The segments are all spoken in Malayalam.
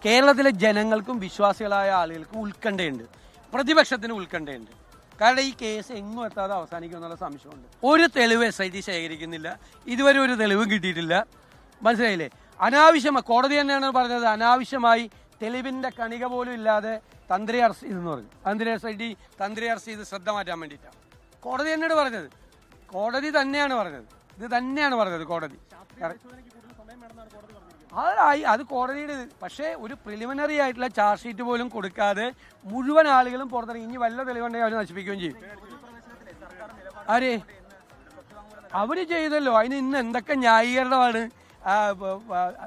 കേരളത്തിലെ ജനങ്ങൾക്കും വിശ്വാസികളായ ആളുകൾക്കും ഉത്കണ്ഠയുണ്ട്, പ്രതിപക്ഷത്തിന് ഉത്കണ്ഠയുണ്ട്. കാരണം ഈ കേസ് എങ്ങും എത്താതെ അവസാനിക്കുമെന്നുള്ള സംശയമുണ്ട്. ഒരു തെളിവ് SIT ശേഖരിക്കുന്നില്ല, ഇതുവരെ ഒരു തെളിവും കിട്ടിയിട്ടില്ല. മനസ്സിലായില്ലേ? അനാവശ്യമായി കോടതി തന്നെയാണ് പറഞ്ഞത്, അനാവശ്യമായി തെളിവിന്റെ കണിക പോലും ഇല്ലാതെ തന്ത്രി അറസ്റ്റ് ചെയ്തെന്ന് പറഞ്ഞു. SIT തന്ത്രി അറസ്റ്റ് ചെയ്ത് ശ്രദ്ധ മാറ്റാൻ വേണ്ടിയിട്ടാണ് കോടതി തന്നെയാണ് പറഞ്ഞത്. കോടതി തന്നെയാണ് പറഞ്ഞത്, ഇത് തന്നെയാണ് പറഞ്ഞത് കോടതി. അത് കോടതിയുടെ. പക്ഷേ ഒരു പ്രിലിമിനറി ആയിട്ടുള്ള ചാർജ് ഷീറ്റ് പോലും കൊടുക്കാതെ മുഴുവൻ ആളുകളും പുറത്തിറങ്ങി. ഇനി വല്ല തെളിവുണ്ടെങ്കിൽ അവർ നശിപ്പിക്കുകയും ചെയ്യും. ആരെ അവര് ചെയ്തല്ലോ. അതിന് ഇന്ന് എന്തൊക്കെ ന്യായീകരണമാണ്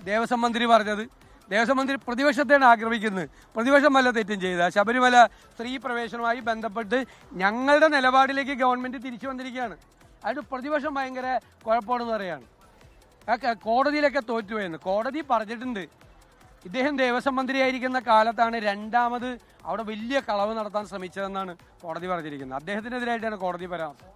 ദേവസ്വം മന്ത്രി പറഞ്ഞത്. ദേവസ്വം മന്ത്രി പ്രതിപക്ഷത്തെയാണ് ആക്രമിക്കുന്നത്. പ്രതിപക്ഷം വല്ല തെറ്റും ചെയ്ത ശബരിമല സ്ത്രീ പ്രവേശനവുമായി ബന്ധപ്പെട്ട് ഞങ്ങളുടെ നിലപാടിലേക്ക് ഗവൺമെന്റ് തിരിച്ചു വന്നിരിക്കുകയാണ്. അതിന് പ്രതിപക്ഷം ഭയങ്കര കുഴപ്പമാണെന്ന് പറയാണ്. കോടതിയിലൊക്കെ തോറ്റുപോയെന്ന് കോടതി പറഞ്ഞിട്ടുണ്ട്. ഇദ്ദേഹം ദേവസ്വം മന്ത്രിയായിരിക്കുന്ന കാലത്താണ് രണ്ടാമത് അവിടെ വലിയ കളവ് നടത്താൻ ശ്രമിച്ചതെന്നാണ് കോടതി പറഞ്ഞിരിക്കുന്നത്. അദ്ദേഹത്തിനെതിരായിട്ടാണ് കോടതി പരാമർശം.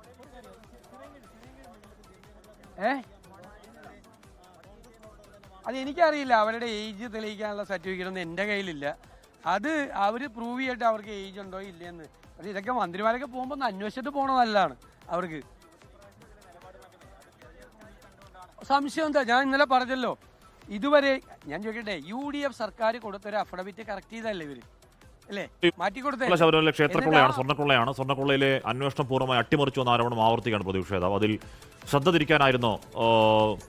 അത് എനിക്കറിയില്ല. അവരുടെ ഏജ് തെളിയിക്കാനുള്ള സർട്ടിഫിക്കറ്റ് ഒന്നും എൻ്റെ കയ്യിലില്ല. അത് അവർ പ്രൂവ് ചെയ്തിട്ട് അവർക്ക് ഏജ് ഉണ്ടോ ഇല്ലയെന്ന്. പക്ഷേ ഇതൊക്കെ മന്ത്രിമാരൊക്കെ പോകുമ്പോൾ ഒന്ന് അന്വേഷിച്ചിട്ട് പോകണ നല്ലതാണ്. അവർക്ക് സംശയം എന്താ? ഞാൻ ഇന്നലെ പറഞ്ഞല്ലോ, ഇതുവരെ ഞാൻ ചോദിക്കട്ടെ, UDF സർക്കാർ കൊടുത്തൊരു അഫിഡവിറ്റ് കറക്റ്റ് ചെയ്തല്ലേ ഇവര് അല്ലേ മാറ്റിക്കൊടുത്തേ? ശബരിമല ക്ഷേത്രക്കൊള്ളയാണ്, സ്വർണ്ണക്കൊള്ളയാണ്. സ്വർണ്ണക്കൊള്ളയിലെ അന്വേഷണം പൂർണ്ണമായി അട്ടിമറിച്ചു എന്ന ആരോപണം ആവർത്തിക്കുകയാണ് പ്രതിപക്ഷ. അതിൽ ശ്രദ്ധ തിരിക്കാനായിരുന്നു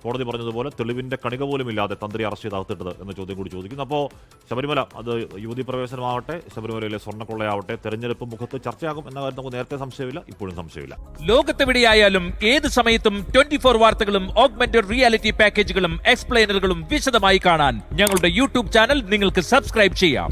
കോടതി പറഞ്ഞതുപോലെ തെളിവിന്റെ കണിക പോലും ഇല്ലാതെ തന്ത്രി അറസ്റ്റ് ചെയ്ത് അകത്തിട്ടത് എന്ന ചോദ്യം കൂടി ചോദിക്കുന്നു. അപ്പോൾ ശബരിമല, അത് യുവതി പ്രവേശനമാവട്ടെ, ശബരിമലയിലെ സ്വർണ്ണക്കൊള്ളയാവട്ടെ, തെരഞ്ഞെടുപ്പ് മുഖത്ത് ചർച്ചയാകും എന്ന കാര്യം നമുക്ക് നേരത്തെ സംശയമില്ല, ഇപ്പോഴും സംശയമില്ല. ലോകത്തെവിടെയായാലും ഏത് സമയത്തും 24 വാർത്തകളും ഓഗ്മെന്റഡ് റിയാലിറ്റി പാക്കേജുകളും എക്സ്പ്ലെയിനറുകളും വിശദമായി കാണാൻ ഞങ്ങളുടെ YouTube ചാനൽ നിങ്ങൾക്ക് സബ്സ്ക്രൈബ് ചെയ്യാം.